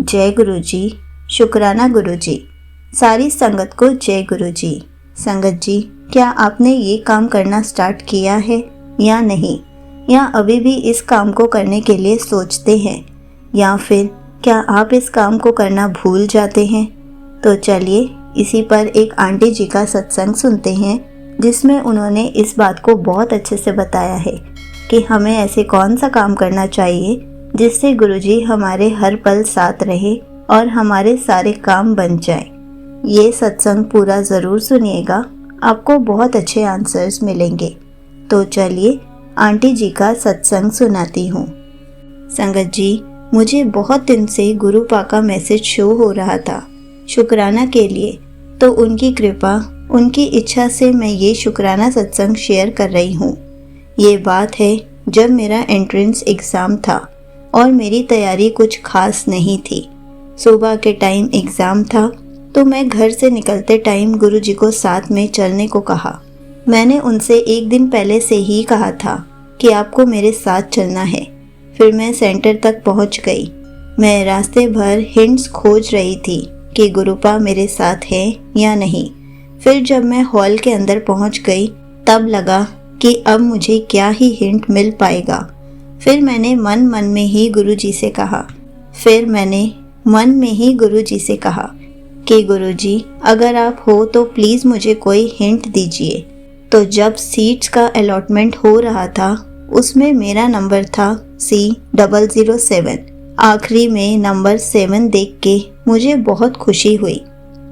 जय गुरु जी, शुक्राना गुरु जी। सारी संगत को जय गुरु जी। संगत जी, क्या आपने ये काम करना स्टार्ट किया है या नहीं, या अभी भी इस काम को करने के लिए सोचते हैं, या फिर क्या आप इस काम को करना भूल जाते हैं? तो चलिए इसी पर एक आंटी जी का सत्संग सुनते हैं, जिसमें उन्होंने इस बात को बहुत अच्छे से बताया है कि हमें ऐसे कौन सा काम करना चाहिए जिससे गुरुजी हमारे हर पल साथ रहे और हमारे सारे काम बन जाए। ये सत्संग पूरा ज़रूर सुनिएगा, आपको बहुत अच्छे आंसर्स मिलेंगे। तो चलिए आंटी जी का सत्संग सुनाती हूँ। संगत जी, मुझे बहुत दिन से गुरुपा का मैसेज शो हो रहा था शुक्राना के लिए, तो उनकी कृपा, उनकी इच्छा से मैं ये शुक्राना सत्संग शेयर कर रही हूँ। ये बात है जब मेरा एंट्रेंस एग्ज़ाम था और मेरी तैयारी कुछ खास नहीं थी। सुबह के टाइम एग्ज़ाम था, तो मैं घर से निकलते टाइम गुरुजी को साथ में चलने को कहा। मैंने उनसे एक दिन पहले से ही कहा था कि आपको मेरे साथ चलना है। फिर मैं सेंटर तक पहुंच गई। मैं रास्ते भर हिंट्स खोज रही थी कि गुरुपा मेरे साथ है या नहीं। फिर जब मैं हॉल के अंदर पहुंच गई, तब लगा कि अब मुझे क्या ही हिंट मिल पाएगा। फिर मैंने मन में ही गुरुजी से कहा कि गुरुजी, अगर आप हो तो प्लीज़ मुझे कोई हिंट दीजिए। तो जब सीट्स का अलॉटमेंट हो रहा था, उसमें मेरा नंबर था C007। आखिरी में नंबर 7 देख के मुझे बहुत खुशी हुई।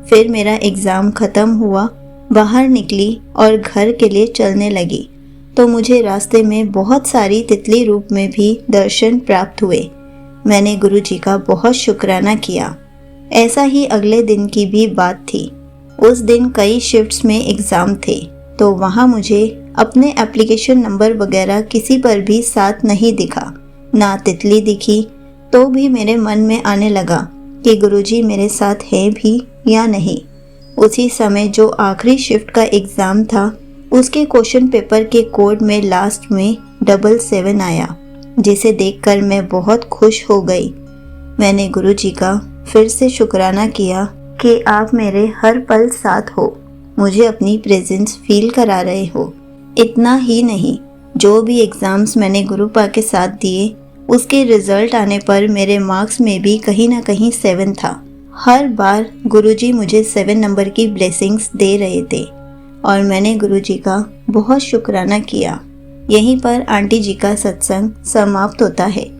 फिर मेरा एग्ज़ाम ख़त्म हुआ, बाहर निकली और घर के लिए चलने लगी, तो मुझे रास्ते में बहुत सारी तितली रूप में भी दर्शन प्राप्त हुए। मैंने गुरुजी का बहुत शुक्राना किया। ऐसा ही अगले दिन की भी बात थी। उस दिन कई शिफ्ट्स में एग्ज़ाम थे, तो वहाँ मुझे अपने एप्लीकेशन नंबर वगैरह किसी पर भी साथ नहीं दिखा, ना तितली दिखी। तो भी मेरे मन में आने लगा कि गुरुजी मेरे साथ हैं भी या नहीं। उसी समय जो आखिरी शिफ्ट का एग्ज़ाम था, उसके क्वेश्चन पेपर के कोड में लास्ट में 77 आया, जिसे देखकर मैं बहुत खुश हो गई। मैंने गुरुजी का फिर से शुक्राना किया कि आप मेरे हर पल साथ हो, मुझे अपनी प्रेजेंस फील करा रहे हो। इतना ही नहीं, जो भी एग्ज़ाम्स मैंने गुरुपा के साथ दिए, उसके रिज़ल्ट आने पर मेरे मार्क्स में भी कहीं ना कहीं 7 था। हर बार गुरुजी मुझे 7 नंबर की ब्लेसिंग्स दे रहे थे और मैंने गुरुजी का बहुत शुक्राना किया। यहीं पर आंटी जी का सत्संग समाप्त होता है।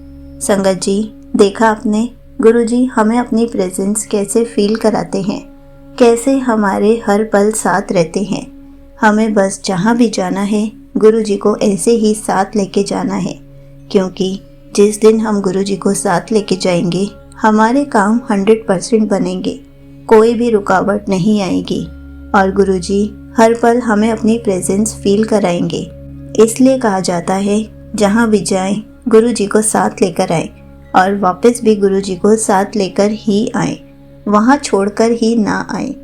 संगत जी, देखा आपने, गुरुजी हमें अपनी प्रेजेंस कैसे फील कराते हैं, कैसे हमारे हर पल साथ रहते हैं। हमें बस जहाँ भी जाना है, गुरुजी को ऐसे ही साथ लेके जाना है, क्योंकि जिस दिन हम गुरुजी को साथ लेके जाएंगे, हमारे काम 100% बनेंगे, कोई भी रुकावट नहीं आएगी और गुरुजी हर पल हमें अपनी प्रेजेंस फील कराएंगे। इसलिए कहा जाता है, जहाँ भी जाएं गुरुजी को साथ लेकर आएं और वापस भी गुरुजी को साथ लेकर ही आएं, वहाँ छोड़कर ही ना आएं,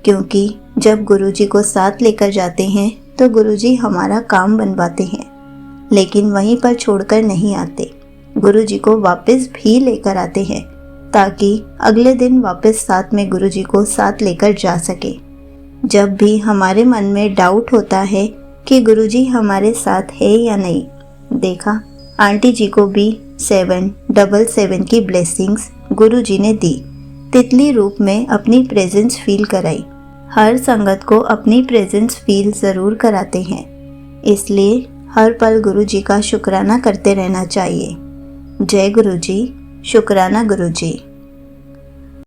क्योंकि जब गुरुजी को साथ लेकर जाते हैं तो गुरुजी हमारा काम बनवाते हैं, लेकिन वहीं पर छोड़कर नहीं आते। गुरुजी को वापस भी लेकर आते हैं, ताकि अगले दिन वापस साथ में गुरुजी को साथ लेकर जा सके। जब भी हमारे मन में डाउट होता है कि गुरुजी हमारे साथ है या नहीं, देखा आंटी जी को भी 777 की ब्लेसिंग्स गुरुजी ने दी, तितली रूप में अपनी प्रेजेंस फील कराई। हर संगत को अपनी प्रेजेंस फील ज़रूर कराते हैं, इसलिए हर पल गुरुजी का शुक्राना करते रहना चाहिए। जय गुरुजी, शुक्राना गुरुजी।